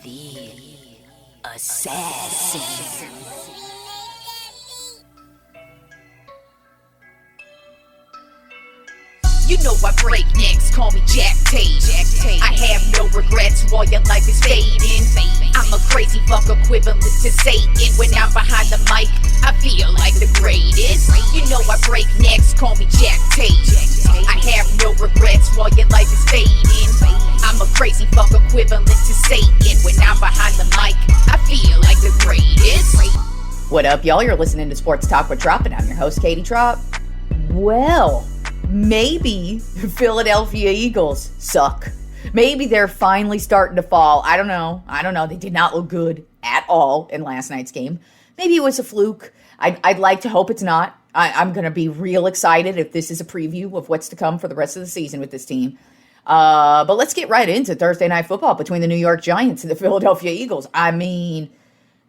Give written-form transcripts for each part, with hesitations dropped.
The assassin. You know I break necks, call me Jack Tate. I have no regrets while your life is fading. I'm a crazy fuck equivalent to Satan. When I'm behind the mic, I feel like the greatest. You know I break necks, call me Jack Tate. I have no regrets while your life is fading. I'm a crazy fuck equivalent to Satan. When I'm behind the mic, I feel like the greatest. What up, y'all? You're listening to Sports Talk with Tropp, and I'm your host, Katie Tropp. Well, maybe Philadelphia Eagles suck. Maybe they're finally starting to fall. I don't know. They did not look good at all in last night's game. Maybe it was a fluke. I'd like to hope it's not. I'm going to be real excited if this is a preview of what's to come for the rest of the season with this team. But let's get right into Thursday Night Football between the New York Giants and the Philadelphia Eagles. I mean,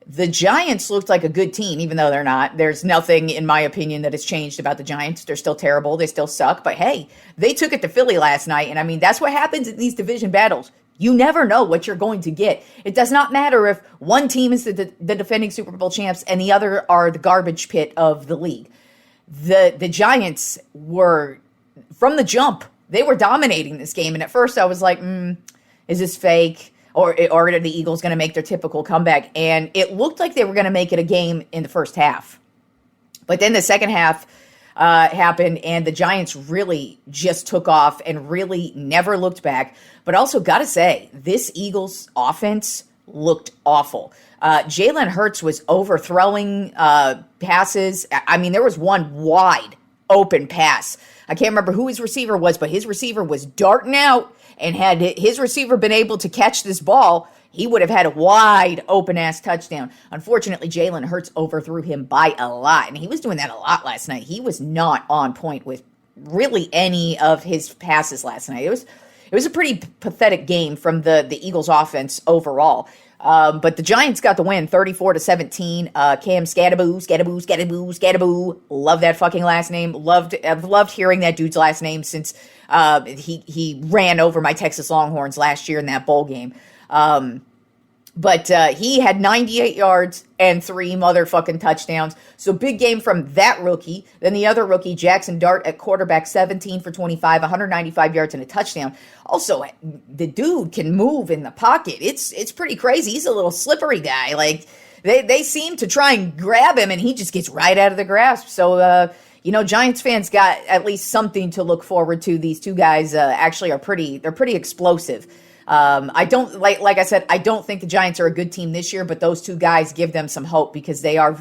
the Giants looked like a good team, even though they're not. There's nothing, in my opinion, that has changed about the Giants. They're still terrible. They still suck. But hey, they took it to Philly last night. And I mean, that's what happens in these division battles. You never know what you're going to get. It does not matter if one team is the defending Super Bowl champs and the other are the garbage pit of the league. The Giants were, from the jump, they were dominating this game. And at first I was like, is this fake? Or are the Eagles going to make their typical comeback? And it looked like they were going to make it a game in the first half. But then the second half happened, and the Giants really just took off and really never looked back. But also, got to say, this Eagles offense looked awful. Jalen Hurts was overthrowing passes. I mean, there was one wide open pass. I can't remember who his receiver was, but his receiver was darting out. And had his receiver been able to catch this ball, he would have had a wide open-ass touchdown. Unfortunately, Jalen Hurts overthrew him by a lot, and he was doing that a lot last night. He was not on point with really any of his passes last night. It was a pretty pathetic game from the Eagles' offense overall. But the Giants got the win, 34-17. Cam Scadaboo. Love that fucking last name. I've loved hearing that dude's last name since he ran over my Texas Longhorns last year in that bowl game. But he had 98 yards and 3 motherfucking touchdowns. So big game from that rookie. Then the other rookie, Jackson Dart at quarterback, 17 for 25, 195 yards and a touchdown. Also, the dude can move in the pocket. It's pretty crazy. He's a little slippery guy. Like, they seem to try and grab him, and he just gets right out of the grasp. So, Giants fans got at least something to look forward to. These two guys actually they're pretty explosive. I don't like I said, I don't think the Giants are a good team this year, but those two guys give them some hope because they are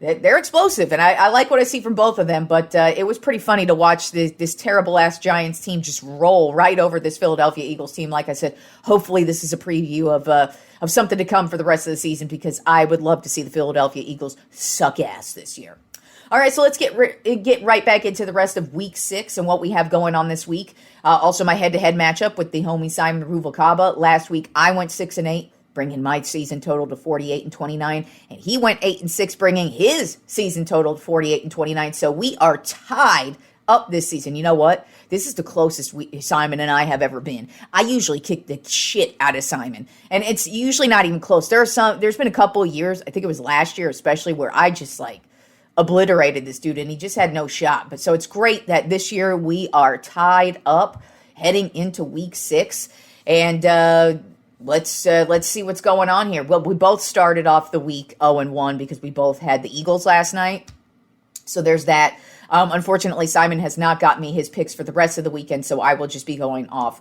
they're explosive, and I like what I see from both of them. But it was pretty funny to watch this terrible ass Giants team just roll right over this Philadelphia Eagles team. Like I said, hopefully this is a preview of something to come for the rest of the season because I would love to see the Philadelphia Eagles suck ass this year. All right, so let's get right back into the rest of Week 6 and what we have going on this week. Also, my head-to-head matchup with the homie Simon Ruvalcaba. Last week, I went 6-8, bringing my season total to 48-29, and he went 8-6, bringing his season total to 48-29. So we are tied up this season. You know what? This is the closest Simon and I have ever been. I usually kick the shit out of Simon, and it's usually not even close. There's been a couple of years, I think it was last year especially, where I just obliterated this dude and he just had no shot. But so it's great that this year we are tied up heading into Week 6, and let's see what's going on here. Well, we both started off the week 0-1 because we both had the Eagles last night, so there's that. Unfortunately, Simon has not got me his picks for the rest of the weekend, so I will just be going off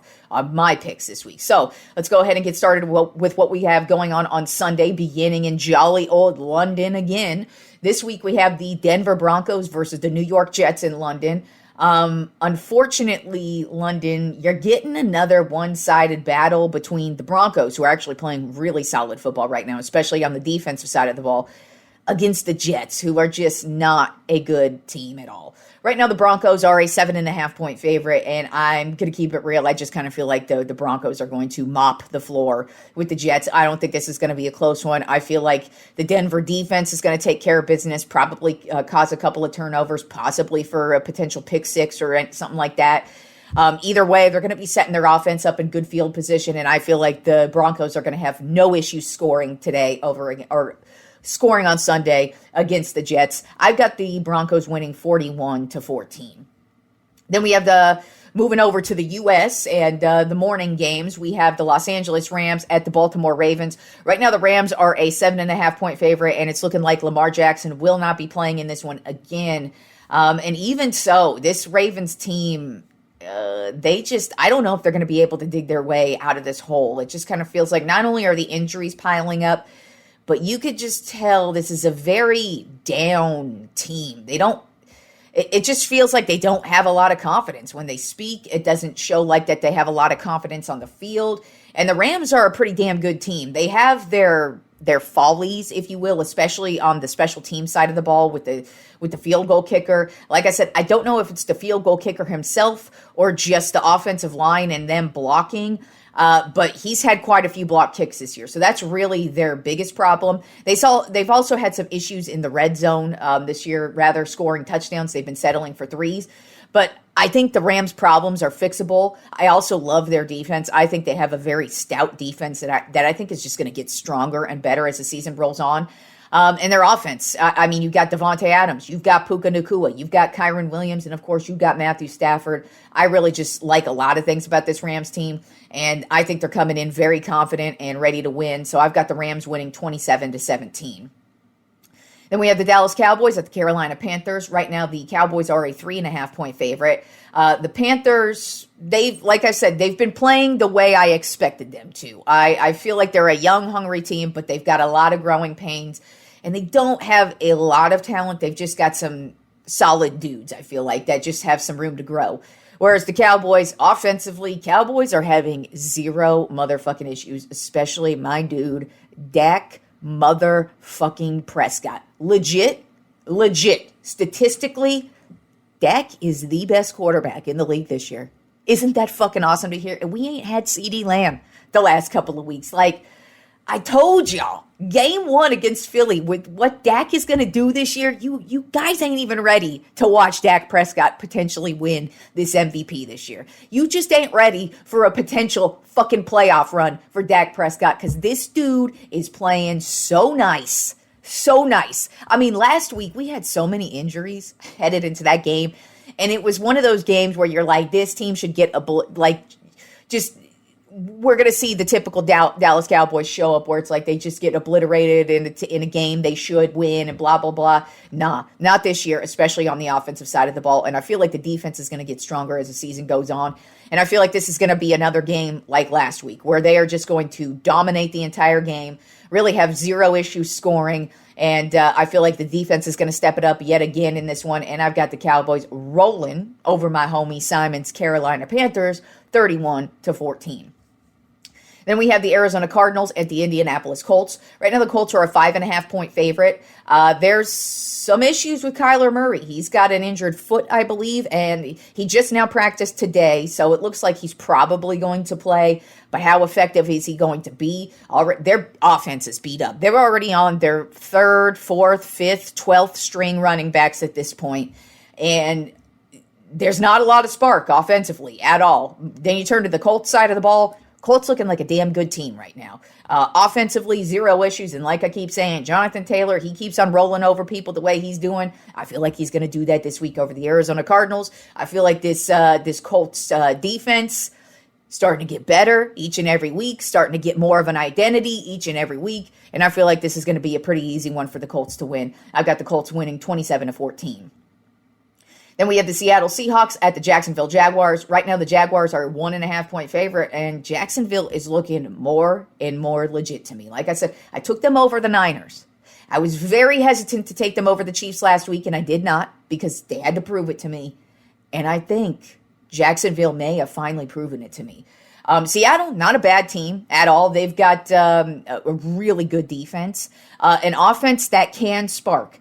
my picks this week. So let's go ahead and get started with what we have going on Sunday, beginning in jolly old London again. This week we have the Denver Broncos versus the New York Jets in London. Unfortunately, London, you're getting another one-sided battle between the Broncos, who are actually playing really solid football right now, especially on the defensive side of the ball, against the Jets, who are just not a good team at all. Right now, the Broncos are a 7.5-point favorite, and I'm going to keep it real. I just kind of feel like the Broncos are going to mop the floor with the Jets. I don't think this is going to be a close one. I feel like the Denver defense is going to take care of business, probably cause a couple of turnovers, possibly for a potential pick six or something like that. Either way, they're going to be setting their offense up in good field position, and I feel like the Broncos are going to have no issues scoring today or scoring on Sunday against the Jets. I've got the Broncos winning 41-14. Then we have moving over to the U.S. and the morning games. We have the Los Angeles Rams at the Baltimore Ravens. Right now, the Rams are a 7.5-point favorite, and it's looking like Lamar Jackson will not be playing in this one again. And even so, this Ravens team, I don't know if they're going to be able to dig their way out of this hole. It just kind of feels like not only are the injuries piling up, but you could just tell this is a very down team. It just feels like they don't have a lot of confidence. When they speak, it doesn't show like that they have a lot of confidence on the field. And the Rams are a pretty damn good team. They have their follies, if you will, especially on the special team side of the ball with the field goal kicker. Like I said, I don't know if it's the field goal kicker himself or just the offensive line and them blocking. But he's had quite a few block kicks this year. So that's really their biggest problem. They've also had some issues in the red zone this year, rather scoring touchdowns. They've been settling for threes. But I think the Rams' problems are fixable. I also love their defense. I think they have a very stout defense that I think is just going to get stronger and better as the season rolls on. And their offense, I mean, you've got Devontae Adams, you've got Puka Nacua, you've got Kyron Williams, and of course, you've got Matthew Stafford. I really just like a lot of things about this Rams team, and I think they're coming in very confident and ready to win. So I've got the Rams winning 27-17. Then we have the Dallas Cowboys at the Carolina Panthers. Right now, the Cowboys are a 3.5-point favorite. The Panthers, like I said, they've been playing the way I expected them to. I feel like they're a young, hungry team, but they've got a lot of growing pains. And they don't have a lot of talent. They've just got some solid dudes, I feel like, that just have some room to grow. Whereas the Cowboys, offensively, Cowboys are having zero motherfucking issues, especially my dude, Dak motherfucking Prescott. Legit. Statistically, Dak is the best quarterback in the league this year. Isn't that fucking awesome to hear? And we ain't had CeeDee Lamb the last couple of weeks. Like, I told y'all, game one against Philly, with what Dak is going to do this year, you guys ain't even ready to watch Dak Prescott potentially win this MVP this year. You just ain't ready for a potential fucking playoff run for Dak Prescott, because this dude is playing so nice. So nice. I mean, last week we had so many injuries headed into that game, and it was one of those games where you're like, this team should get we're going to see the typical Dallas Cowboys show up where it's like they just get obliterated in a game they should win and blah, blah, blah. Nah, not this year, especially on the offensive side of the ball. And I feel like the defense is going to get stronger as the season goes on. And I feel like this is going to be another game like last week where they are just going to dominate the entire game, really have zero issues scoring. And I feel like the defense is going to step it up yet again in this one. And I've got the Cowboys rolling over my homie Simon's Carolina Panthers 31-14. Then we have the Arizona Cardinals at the Indianapolis Colts. Right now, the Colts are a 5.5-point favorite. There's some issues with Kyler Murray. He's got an injured foot, I believe, and he just now practiced today, so it looks like he's probably going to play. But how effective is he going to be? Their offense is beat up. They're already on their 3rd, 4th, 5th, 12th string running backs at this point, and there's not a lot of spark offensively at all. Then you turn to the Colts side of the ball. Colts looking like a damn good team right now. Offensively, zero issues. And like I keep saying, Jonathan Taylor, he keeps on rolling over people the way he's doing. I feel like he's going to do that this week over the Arizona Cardinals. I feel like this Colts defense starting to get better each and every week, starting to get more of an identity each and every week. And I feel like this is going to be a pretty easy one for the Colts to win. I've got the Colts winning 27-14. Then we have the Seattle Seahawks at the Jacksonville Jaguars. Right now, the Jaguars are a 1.5-point favorite, and Jacksonville is looking more and more legit to me. Like I said, I took them over the Niners. I was very hesitant to take them over the Chiefs last week, and I did not because they had to prove it to me. And I think Jacksonville may have finally proven it to me. Seattle, not a bad team at all. They've got a really good defense, an offense that can spark.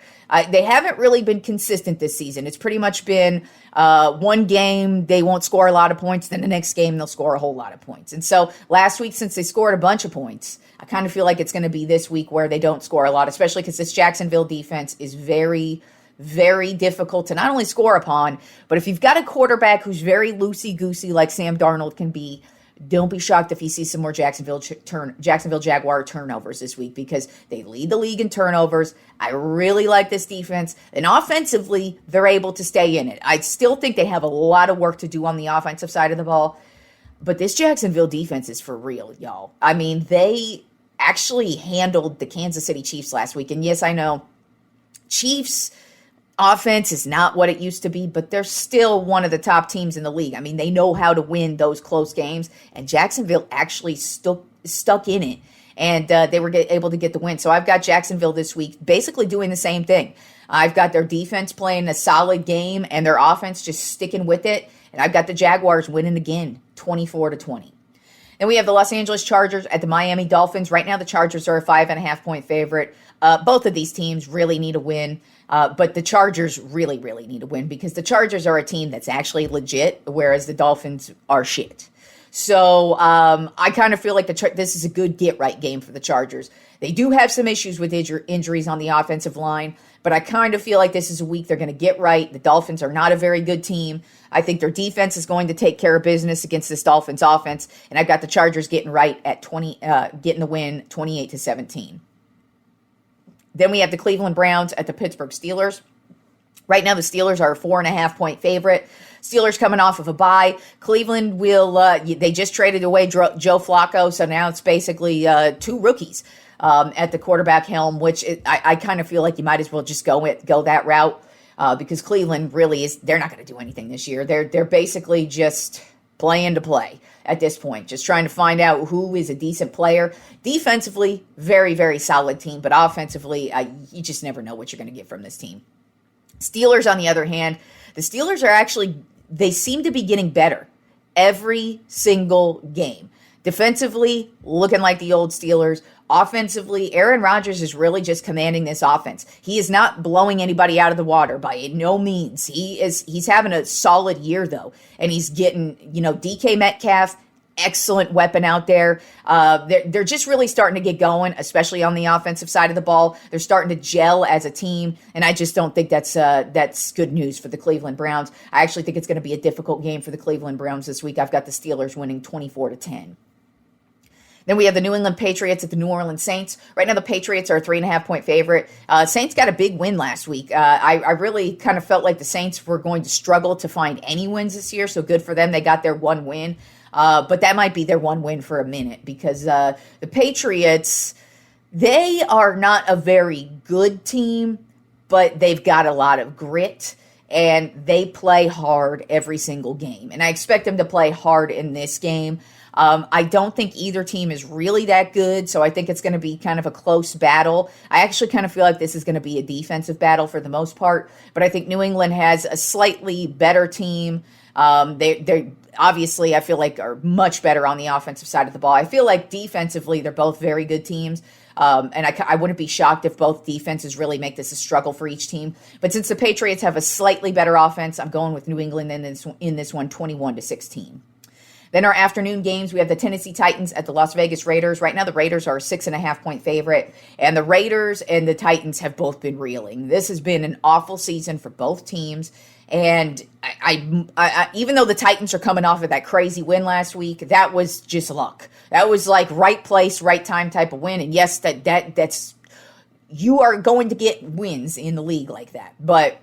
They haven't really been consistent this season. It's pretty much been one game, they won't score a lot of points. Then the next game, they'll score a whole lot of points. And so last week, since they scored a bunch of points, I kind of feel like it's going to be this week where they don't score a lot, especially because this Jacksonville defense is very, very difficult to not only score upon, but if you've got a quarterback who's very loosey-goosey like Sam Darnold can be, don't be shocked if you see some more Jacksonville Jaguar turnovers this week, because they lead the league in turnovers. I really like this defense. And offensively, they're able to stay in it. I still think they have a lot of work to do on the offensive side of the ball. But this Jacksonville defense is for real, y'all. I mean, they actually handled the Kansas City Chiefs last week. And yes, I know Chiefs offense is not what it used to be, but they're still one of the top teams in the league. I mean, they know how to win those close games, and Jacksonville actually stuck in it, and they were able to get the win. So I've got Jacksonville this week basically doing the same thing. I've got their defense playing a solid game and their offense just sticking with it, and I've got the Jaguars winning again, 24-20. Then we have the Los Angeles Chargers at the Miami Dolphins. Right now, the Chargers are a 5.5-point favorite. Both of these teams really need a win, but the Chargers really, really need a win because the Chargers are a team that's actually legit, whereas the Dolphins are shit. So I kind of feel like this is a good get-right game for the Chargers. They do have some issues with injuries on the offensive line, but I kind of feel like this is a week they're going to get right. The Dolphins are not a very good team. I think their defense is going to take care of business against this Dolphins offense, and I've got the Chargers getting right at getting the win 28-17. Then we have the Cleveland Browns at the Pittsburgh Steelers. Right now, the Steelers are a 4.5-point favorite. Steelers coming off of a bye. Cleveland they just traded away Joe Flacco, so now it's basically two rookies at the quarterback helm, which I kind of feel like you might as well just go that route because Cleveland really they're not going to do anything this year. They're basically just playing to play at this point, just trying to find out who is a decent player. Defensively, very, very solid team, but offensively, you just never know what you're going to get from this team. Steelers, on the other hand, the Steelers they seem to be getting better every single game. Defensively, looking like the old Steelers. Offensively, Aaron Rodgers is really just commanding this offense. He is not blowing anybody out of the water by no means. He's having a solid year, though, and he's getting, DK Metcalf, excellent weapon out there. They're just really starting to get going, especially on the offensive side of the ball. They're starting to gel as a team, and I just don't think that's good news for the Cleveland Browns. I actually think it's going to be a difficult game for the Cleveland Browns this week. I've got the Steelers winning 24-10. Then we have the New England Patriots at the New Orleans Saints. Right now, the Patriots are a 3.5-point favorite. Saints got a big win last week. I really kind of felt like the Saints were going to struggle to find any wins this year, so good for them. They got their one win. But that might be their one win for a minute because the Patriots, they are not a very good team, but they've got a lot of grit, and they play hard every single game. And I expect them to play hard in this game. I don't think either team is really that good, so I think it's going to be kind of a close battle. I actually kind of feel like this is going to be a defensive battle for the most part, but I think New England has a slightly better team. They obviously, I feel like, are much better on the offensive side of the ball. I feel like defensively, they're both very good teams. And I wouldn't be shocked if both defenses really make this a struggle for each team. But since the Patriots have a slightly better offense, I'm going with New England in this one, 21-16. Then our afternoon games, we have the Tennessee Titans at the Las Vegas Raiders. Right now, the Raiders are a 6.5-point favorite, and the Raiders and the Titans have both been reeling. This has been an awful season for both teams, and I even though the Titans are coming off of that crazy win last week, that was just luck. That was like right place, right time type of win, and yes, that's you are going to get wins in the league like that, but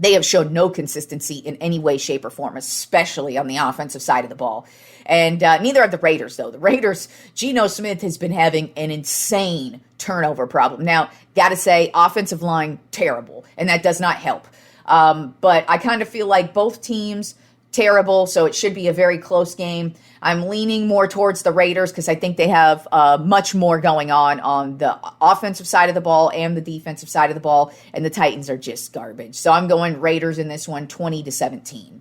they have shown no consistency in any way, shape, or form, especially on the offensive side of the ball. And neither are the Raiders, though. The Raiders, Geno Smith has been having an insane turnover problem. Now, got to say, offensive line, terrible, and that does not help. But I kind of feel like both teams, terrible, so it should be a very close game. I'm leaning more towards the Raiders because I think they have much more going on the offensive side of the ball and the defensive side of the ball, and the Titans are just garbage. So I'm going Raiders in this one, 20-17.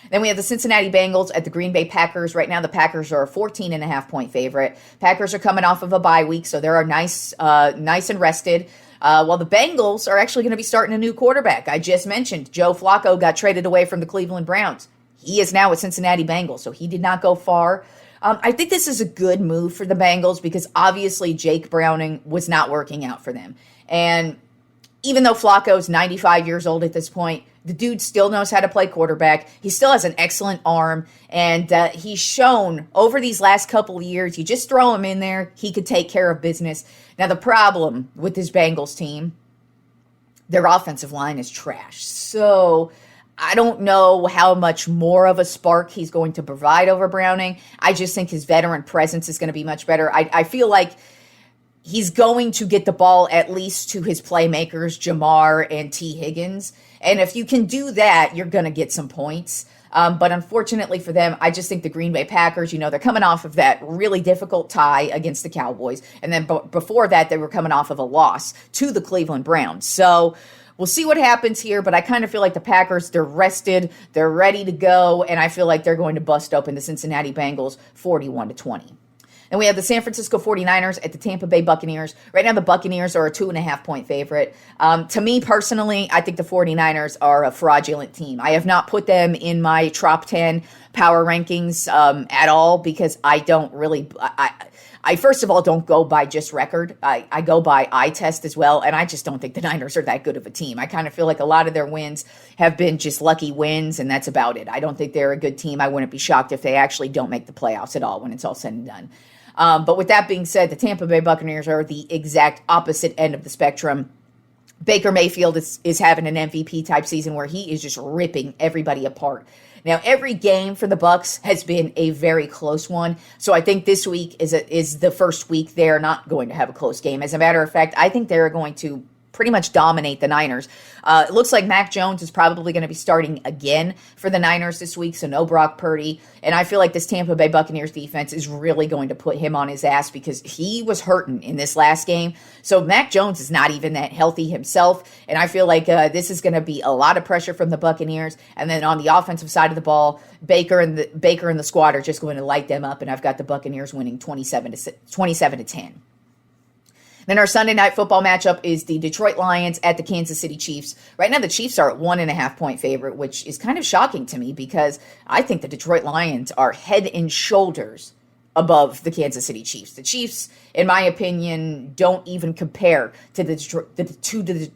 Then we have the Cincinnati Bengals at the Green Bay Packers. Right now, the Packers are a 14.5-point favorite. Packers are coming off of a bye week, so they're nice and rested. While the Bengals are actually going to be starting a new quarterback. I just mentioned Joe Flacco got traded away from the Cleveland Browns. He is now a Cincinnati Bengals, so he did not go far. I think this is a good move for the Bengals because obviously Jake Browning was not working out for them. And even though Flacco's 95 years old at this point, the dude still knows how to play quarterback. He still has an excellent arm, and he's shown over these last couple of years, you just throw him in there, he could take care of business. Now, the problem with this Bengals team, their offensive line is trash. So I don't know how much more of a spark he's going to provide over Browning. I just think his veteran presence is going to be much better. I feel like he's going to get the ball at least to his playmakers, Jamar and T. Higgins. And if you can do that, you're going to get some points. But unfortunately for them, I just think the Green Bay Packers, they're coming off of that really difficult tie against the Cowboys. And then before that, they were coming off of a loss to the Cleveland Browns. So we'll see what happens here, but I kind of feel like the Packers, they're rested, they're ready to go, and I feel like they're going to bust open the Cincinnati Bengals 41-20. And we have the San Francisco 49ers at the Tampa Bay Buccaneers. Right now, the Buccaneers are a 2.5-point favorite. To me, personally, I think the 49ers are a fraudulent team. I have not put them in my Tropp 10 power rankings at all because I don't really... I first of all don't go by just record. I go by eye test as well, and I just don't think the Niners are that good of a team. I kind of feel like a lot of their wins have been just lucky wins, and that's about it. I don't think they're a good team. I wouldn't be shocked if they actually don't make the playoffs at all when it's all said and done. But with that being said, the Tampa Bay Buccaneers are the exact opposite end of the spectrum. Baker Mayfield is having an MVP type season where he is just ripping everybody apart. Now, every game for the Bucs has been a very close one. So I think this week is the first week they're not going to have a close game. As a matter of fact, I think they're going to pretty much dominate the Niners. It looks like Mac Jones is probably going to be starting again for the Niners this week, so no Brock Purdy. And I feel like this Tampa Bay Buccaneers defense is really going to put him on his ass because he was hurting in this last game. So Mac Jones is not even that healthy himself, and I feel like this is going to be a lot of pressure from the Buccaneers. And then on the offensive side of the ball, Baker and the squad are just going to light them up, and I've got the Buccaneers winning 27-10. Then our Sunday night football matchup is the Detroit Lions at the Kansas City Chiefs. Right now, the Chiefs are at 1.5-point favorite, which is kind of shocking to me because I think the Detroit Lions are head and shoulders above the Kansas City Chiefs. The Chiefs, in my opinion, don't even compare to the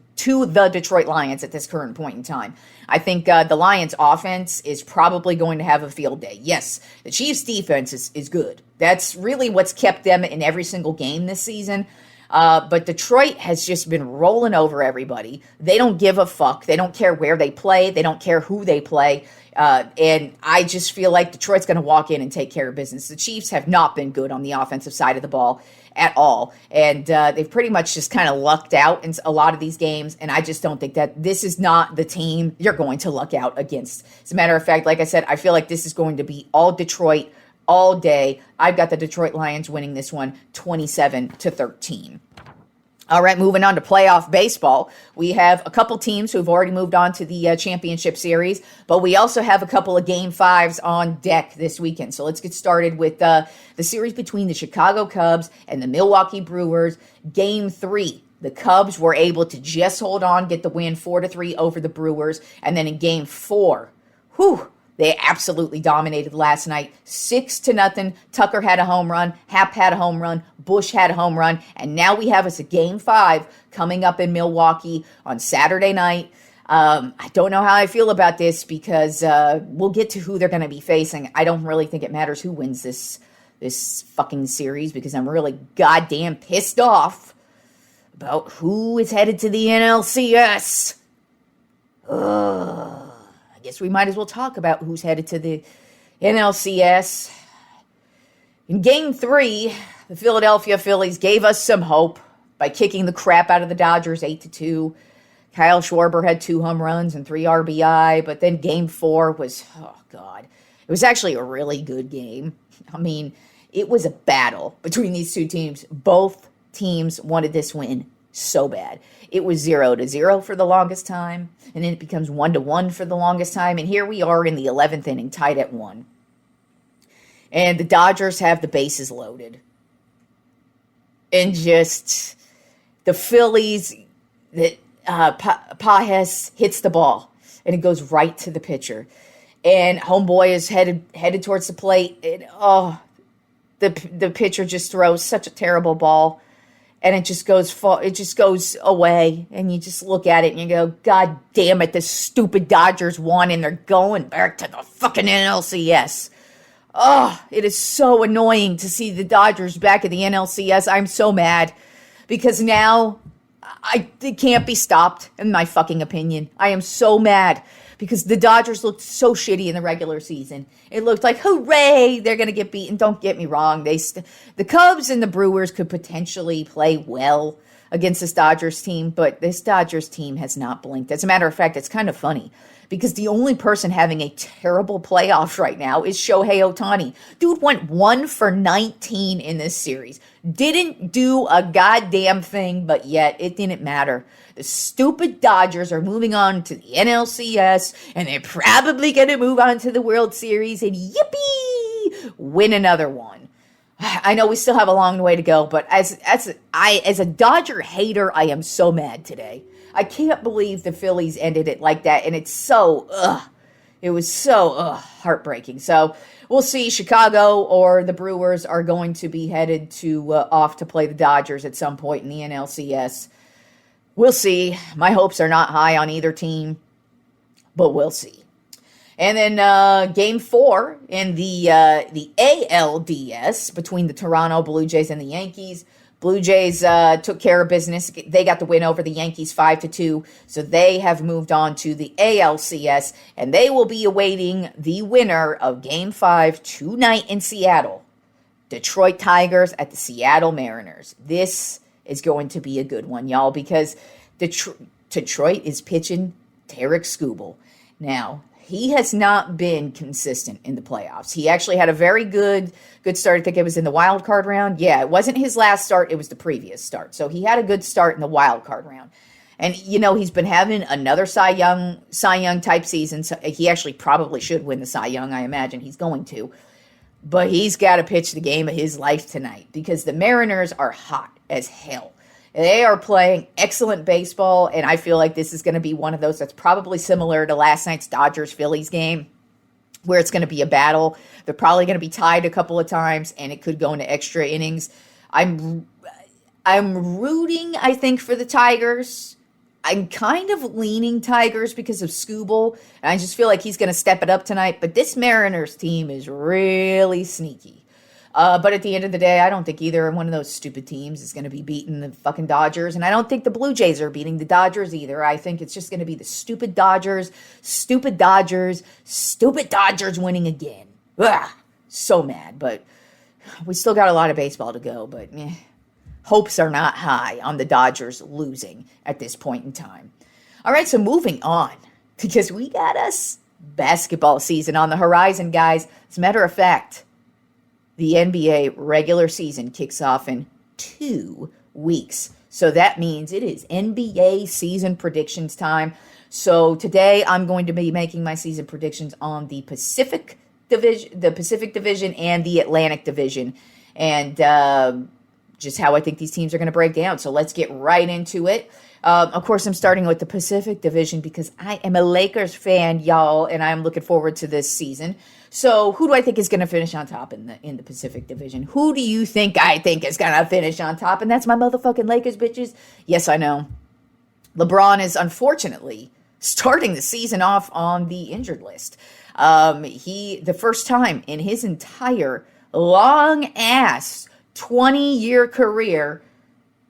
Detroit Lions at this current point in time. I think the Lions' offense is probably going to have a field day. Yes, the Chiefs' defense is good. That's really what's kept them in every single game this season. But Detroit has just been rolling over everybody. They don't give a fuck. They don't care where they play. They don't care who they play. And I just feel like Detroit's going to walk in and take care of business. The Chiefs have not been good on the offensive side of the ball at all. And they've pretty much just kind of lucked out in a lot of these games. And I just don't think that this is not the team you're going to luck out against. As a matter of fact, like I said, I feel like this is going to be all Detroit all day. I've got the Detroit Lions winning this one 27-13. All right, moving on to playoff baseball. We have a couple teams who've already moved on to the championship series, but we also have a couple of Game 5s on deck this weekend. So let's get started with the series between the Chicago Cubs and the Milwaukee Brewers. Game 3. The Cubs were able to just hold on, get the win 4-3 over the Brewers. And then in Game 4, they absolutely dominated last night, 6-0. Tucker had a home run, Happ had a home run, Bush had a home run, and now we have us a Game 5 coming up in Milwaukee on Saturday night. I don't know how I feel about this because we'll get to who they're going to be facing. I don't really think it matters who wins this fucking series because I'm really goddamn pissed off about who is headed to the NLCS. I guess we might as well talk about who's headed to the NLCS. In Game 3, the Philadelphia Phillies gave us some hope by kicking the crap out of the Dodgers 8-2. Kyle Schwarber had 2 home runs and 3 RBI, but then Game 4 was, oh God, it was actually a really good game. I mean, it was a battle between these two teams. Both teams wanted this win so bad. It was 0-0 for the longest time, and then it becomes 1-1 for the longest time, and here we are in the 11th inning, tied at 1. And the Dodgers have the bases loaded. And just the Phillies, Pages hits the ball, and it goes right to the pitcher. And homeboy is headed towards the plate, and the pitcher just throws such a terrible ball. and it just goes away, and you just look at it and you go, God damn it, the stupid Dodgers won and they're going back to the fucking NLCS. Oh, it is so annoying to see the Dodgers back at the NLCS. I'm so mad because now it can't be stopped, in my fucking opinion. I am so mad because the Dodgers looked so shitty in the regular season. It looked like, hooray, they're going to get beaten. Don't get me wrong. The Cubs and the Brewers could potentially play well against this Dodgers team, but this Dodgers team has not blinked. As a matter of fact, it's kind of funny because the only person having a terrible playoff right now is Shohei Ohtani. Dude went 1 for 19 in this series. Didn't do a goddamn thing, but yet it didn't matter. The stupid Dodgers are moving on to the NLCS, and they're probably going to move on to the World Series, and yippee, win another one. I know we still have a long way to go, but as a Dodger hater, I am so mad today. I can't believe the Phillies ended it like that, and it's so, it was so heartbreaking. So we'll see. Chicago or the Brewers are going to be headed to off to play the Dodgers at some point in the NLCS. We'll see. My hopes are not high on either team, but we'll see. And then Game 4 in the ALDS between the Toronto Blue Jays and the Yankees. Blue Jays took care of business. They got the win over the Yankees 5-2. So they have moved on to the ALCS, and they will be awaiting the winner of Game 5 tonight in Seattle. Detroit Tigers at the Seattle Mariners. This is going to be a good one, y'all, because Detroit is pitching Tarek Skubal. Now, he has not been consistent in the playoffs. He actually had a very good start. I think it was in the wild card round. Yeah, it wasn't his last start. It was the previous start. So he had a good start in the wild card round. And, he's been having another Cy Young type season. So he actually probably should win the Cy Young. I imagine he's going to. But he's got to pitch the game of his life tonight because the Mariners are hot as hell. They are playing excellent baseball, and I feel like this is going to be one of those that's probably similar to last night's Dodgers-Phillies game, where it's going to be a battle. They're probably going to be tied a couple of times, and it could go into extra innings. I'm rooting, I think, for the Tigers. I'm kind of leaning Tigers because of Skubal, and I just feel like he's going to step it up tonight. But this Mariners team is really sneaky. But at the end of the day, I don't think either one of those stupid teams is going to be beating the fucking Dodgers. And I don't think the Blue Jays are beating the Dodgers either. I think it's just going to be the stupid Dodgers winning again. Ugh, so mad. But we still got a lot of baseball to go. But hopes are not high on the Dodgers losing at this point in time. All right, so moving on. Because we got us basketball season on the horizon, guys. As a matter of fact, the NBA regular season kicks off in 2 weeks. So that means it is NBA season predictions time. So today I'm going to be making my season predictions on the Pacific Division and the Atlantic Division. And just how I think these teams are going to break down. So let's get right into it. Of course, I'm starting with the Pacific Division because I am a Lakers fan, y'all, and I'm looking forward to this season. So who do I think is going to finish on top in the Pacific Division? Who do you think I think is going to finish on top? And that's my motherfucking Lakers, bitches. Yes, I know. LeBron is unfortunately starting the season off on the injured list. The first time in his entire long-ass 20-year career,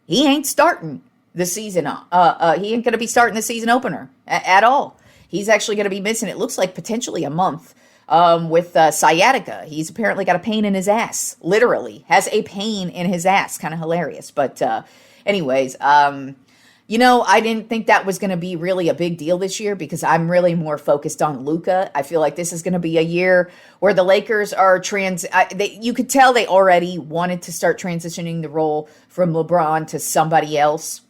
he ain't starting the season. He ain't going to be starting the season opener at all. He's actually going to be missing, it looks like, potentially a month. With sciatica. He's apparently got a pain in his ass. Literally. Has a pain in his ass. Kind of hilarious. But anyways, I didn't think that was going to be really a big deal this year because I'm really more focused on Luka. I feel like this is going to be a year where the Lakers are you could tell they already wanted to start transitioning the role from LeBron to somebody else.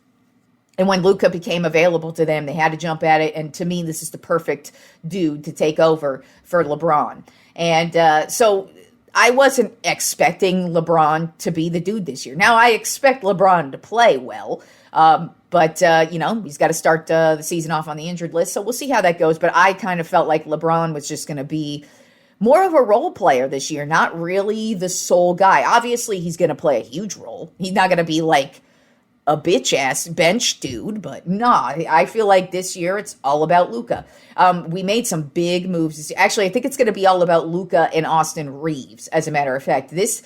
And when Luka became available to them, they had to jump at it. And to me, this is the perfect dude to take over for LeBron. And so I wasn't expecting LeBron to be the dude this year. Now, I expect LeBron to play well. But he's got to start the season off on the injured list. So we'll see how that goes. But I kind of felt like LeBron was just going to be more of a role player this year, not really the sole guy. Obviously, he's going to play a huge role. He's not going to be like a bitch ass bench dude, but nah, I feel like this year it's all about Luka. We made some big moves this year. Actually, I think it's going to be all about Luka and Austin Reeves. As a matter of fact, this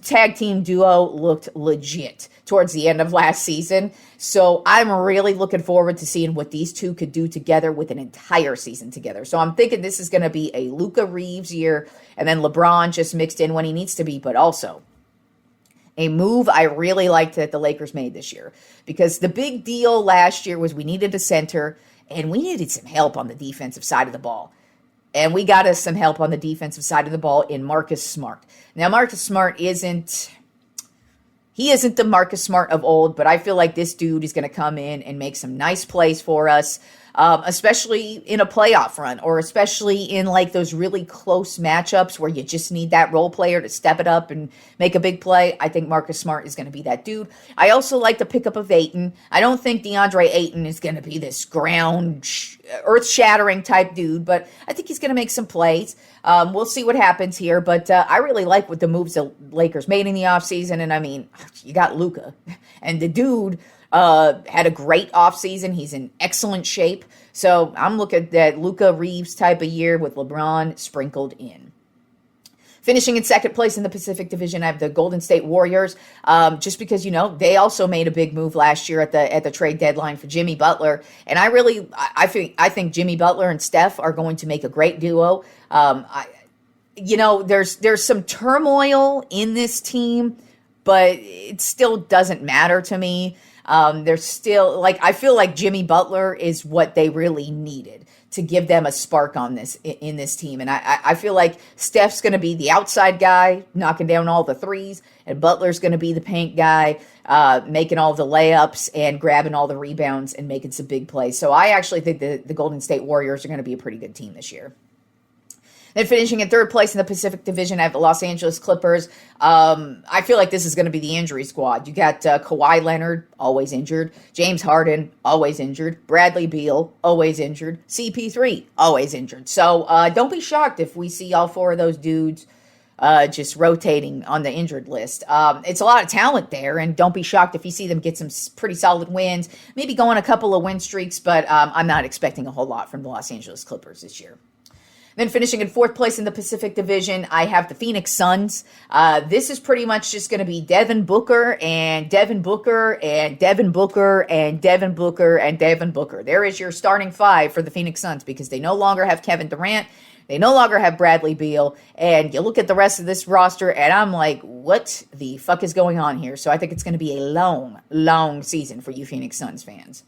tag team duo looked legit towards the end of last season. So I'm really looking forward to seeing what these two could do together with an entire season together. So I'm thinking this is going to be a Luka Reeves year, and then LeBron just mixed in when he needs to be, but also a move I really liked that the Lakers made this year, because the big deal last year was we needed a center and we needed some help on the defensive side of the ball. And we got us some help on the defensive side of the ball in Marcus Smart. Now, Marcus Smart isn't the Marcus Smart of old, but I feel like this dude is going to come in and make some nice plays for us, especially in a playoff run, or especially in like those really close matchups where you just need that role player to step it up and make a big play. I think Marcus Smart is going to be that dude. I also like the pickup of Ayton. I don't think DeAndre Ayton is going to be this earth-shattering type dude, but I think he's going to make some plays. We'll see what happens here, but I really like what the moves the Lakers made in the offseason, and I mean, you got Luka, and the dude had a great offseason. He's in excellent shape. So I'm looking at that Luka Reeves type of year with LeBron sprinkled in. Finishing in second place in the Pacific Division, I have the Golden State Warriors. Just because, they also made a big move last year at the trade deadline for Jimmy Butler. And I think Jimmy Butler and Steph are going to make a great duo. There's some turmoil in this team, but it still doesn't matter to me. There's still, I feel like Jimmy Butler is what they really needed to give them a spark in this team. And I feel like Steph's going to be the outside guy, knocking down all the threes, and Butler's going to be the paint guy, making all the layups and grabbing all the rebounds and making some big plays. So I actually think the Golden State Warriors are going to be a pretty good team this year. Then finishing in third place in the Pacific Division, I have the Los Angeles Clippers. I feel like this is going to be the injury squad. You got Kawhi Leonard, always injured. James Harden, always injured. Bradley Beal, always injured. CP3, always injured. So don't be shocked if we see all four of those dudes just rotating on the injured list. It's a lot of talent there, and don't be shocked if you see them get some pretty solid wins, maybe go on a couple of win streaks, but I'm not expecting a whole lot from the Los Angeles Clippers this year. Then finishing in fourth place in the Pacific Division, I have the Phoenix Suns. This is pretty much just going to be Devin Booker and Devin Booker and Devin Booker and Devin Booker and Devin Booker. There is your starting five for the Phoenix Suns, because they no longer have Kevin Durant. They no longer have Bradley Beal. And you look at the rest of this roster, and I'm like, what the fuck is going on here? So I think it's going to be a long, long season for you Phoenix Suns fans.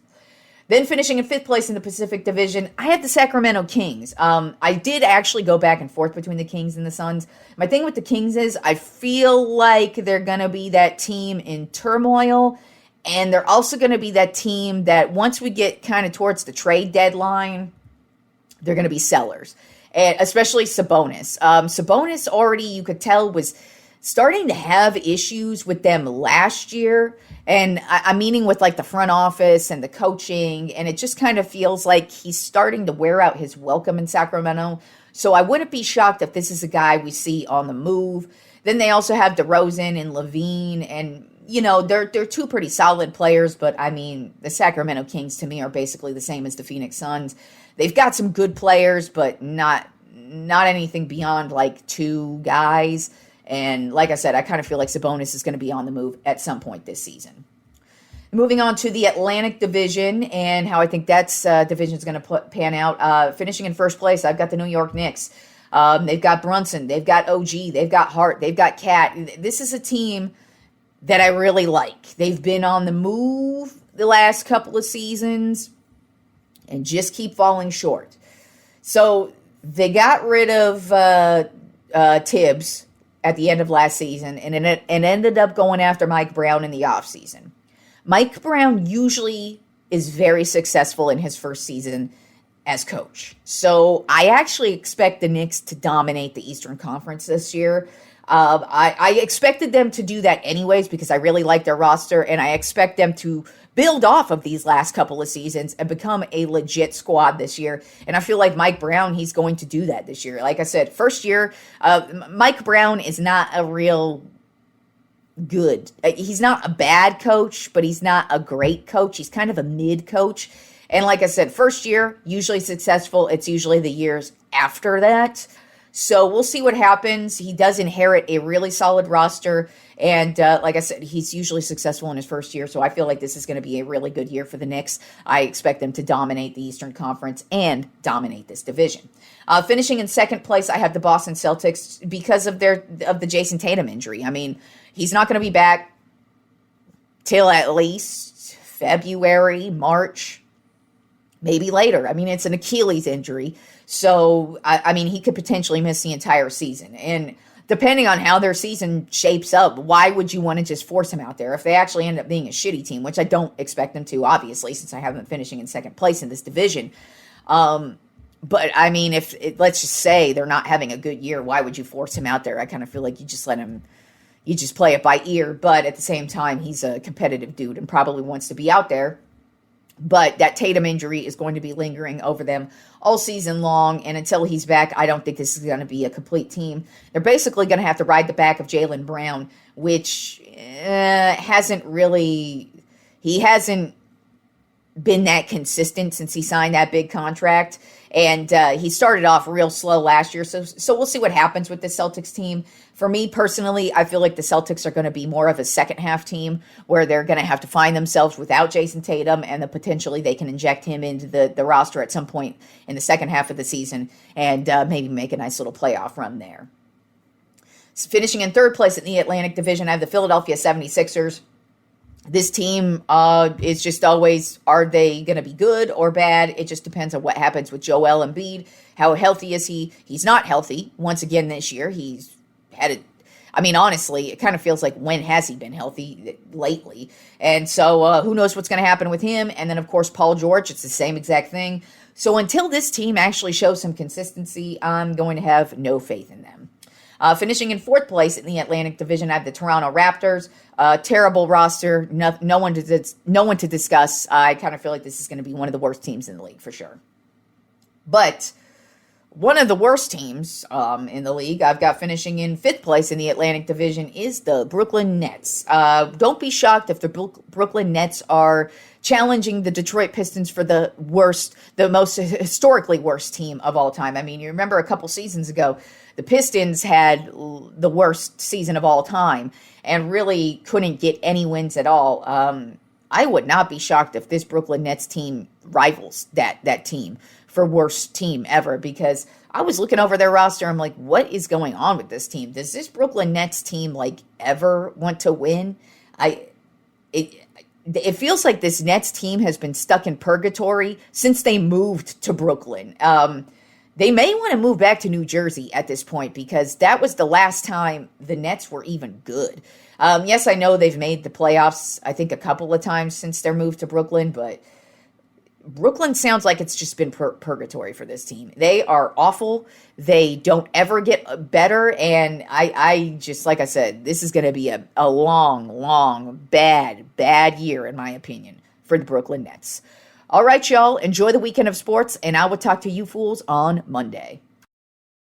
Then finishing in fifth place in the Pacific Division, I had the Sacramento Kings. I did actually go back and forth between the Kings and the Suns. My thing with the Kings is I feel like they're going to be that team in turmoil, and they're also going to be that team that once we get kind of towards the trade deadline, they're going to be sellers, and especially Sabonis. Sabonis already, you could tell, was starting to have issues with them last year. And I'm meaning with the front office and the coaching, and it just kind of feels like he's starting to wear out his welcome in Sacramento. So I wouldn't be shocked if this is a guy we see on the move. Then they also have DeRozan and Levine, and they're two pretty solid players. But I mean, the Sacramento Kings to me are basically the same as the Phoenix Suns. They've got some good players, but not anything beyond two guys. And like I said, I kind of feel like Sabonis is going to be on the move at some point this season. Moving on to the Atlantic Division and how I think that's division is going to pan out. Finishing in first place, I've got the New York Knicks. They've got Brunson, they've got OG, they've got Hart, they've got Cat. This is a team that I really like. They've been on the move the last couple of seasons and just keep falling short. So they got rid of Tibbs at the end of last season, and ended up going after Mike Brown in the offseason. Mike Brown usually is very successful in his first season as coach. So I actually expect the Knicks to dominate the Eastern Conference this year. I expected them to do that anyways because I really like their roster, and I expect them to build off of these last couple of seasons and become a legit squad this year. And I feel like Mike Brown, he's going to do that this year. Like I said, first year, Mike Brown is not a real good. He's not a bad coach, but he's not a great coach. He's kind of a mid coach. And like I said, first year, usually successful. It's usually the years after that. So we'll see what happens. He does inherit a really solid roster. And like I said, he's usually successful in his first year. So I feel like this is going to be a really good year for the Knicks. I expect them to dominate the Eastern Conference and dominate this division. Finishing in second place, I have the Boston Celtics because of the Jason Tatum injury. I mean, he's not going to be back till at least February, March, maybe later. I mean, it's an Achilles injury. So, I mean, he could potentially miss the entire season. And depending on how their season shapes up, why would you want to just force him out there if they actually end up being a shitty team, which I don't expect them to, obviously, since I have them finishing in second place in this division. But, I mean, let's just say they're not having a good year, why would you force him out there? I kind of feel like you just play it by ear. But at the same time, he's a competitive dude and probably wants to be out there. But that Tatum injury is going to be lingering over them all season long. And until he's back, I don't think this is going to be a complete team. They're basically going to have to ride the back of Jaylen Brown, which hasn't been that consistent since he signed that big contract. And he started off real slow last year. So we'll see what happens with the Celtics team. For me personally, I feel like the Celtics are going to be more of a second half team where they're going to have to find themselves without Jason Tatum, and then potentially they can inject him into the roster at some point in the second half of the season and maybe make a nice little playoff run there. Finishing in third place in the Atlantic Division, I have the Philadelphia 76ers. This team is just always, are they going to be good or bad? It just depends on what happens with Joel Embiid. How healthy is he? He's not healthy once again this year. He's had it. I mean, honestly, it kind of feels like when has he been healthy lately? And so who knows what's going to happen with him? And then, of course, Paul George, it's the same exact thing. So until this team actually shows some consistency, I'm going to have no faith in them. Finishing in fourth place in the Atlantic Division, I have the Toronto Raptors. Terrible roster, no one to discuss. I kind of feel like this is going to be one of the worst teams in the league for sure. But one of the worst teams in the league, I've got finishing in fifth place in the Atlantic Division, is the Brooklyn Nets. Don't be shocked if the Brooklyn Nets are challenging the Detroit Pistons for the most historically worst team of all time. I mean, you remember a couple seasons ago, the Pistons had the worst season of all time and really couldn't get any wins at all. I would not be shocked if this Brooklyn Nets team rivals that team for worst team ever, because I was looking over their roster. I'm like, what is going on with this team? Does this Brooklyn Nets team ever want to win? It feels like this Nets team has been stuck in purgatory since they moved to Brooklyn. They may want to move back to New Jersey at this point because that was the last time the Nets were even good. Yes, I know they've made the playoffs, I think, a couple of times since their move to Brooklyn, but Brooklyn sounds like it's just been purgatory for this team. They are awful. They don't ever get better. And I just, like I said, this is going to be a long, bad year, in my opinion, for the Brooklyn Nets. All right, y'all, enjoy the weekend of sports, and I will talk to you fools on Monday.